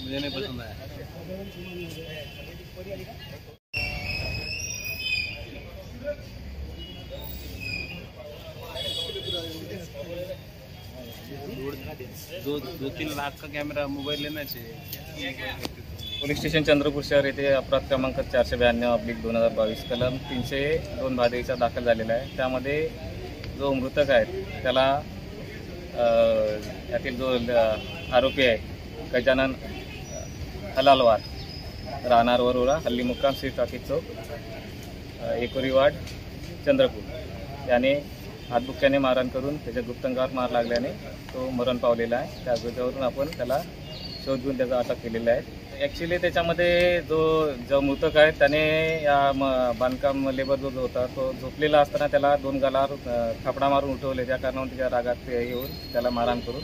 मुझे नहीं पसंद आया। दो 3 लाख का कैमरा मोबाइल लेना चाहिए। पोलीस स्टेशन चंद्रपूर शहर येथे अपराध क्रमांक 492/2022 कलम 302 भादेचा दाखल झालेला आहे। त्यामध्ये जो मृतक आहे त्याला यातील जो आरोपी आहे गजानन हलालवार राहणार वरोरा हल्ली मुक्काम श्री टाकीज चौक एकोरी वार्ड चंद्रपूर याने हातबुक्याने मारहाण करून त्याच्या गुप्तांगावर मार लागल्याने तो मरण पावलेला आहे। त्यावरून आपण त्याला शोध घेऊन त्याचा अटक केलेला आहे। ॲक्च्युली त्याच्यामध्ये जो मृतक आहे त्याने या बांधकाम लेबर जो होता तो झोपलेला असताना त्याला 2 गालावर थापडा मारून उठवले। त्या कारणावरून त्याच्या रागात येऊन त्याला मारहाण करून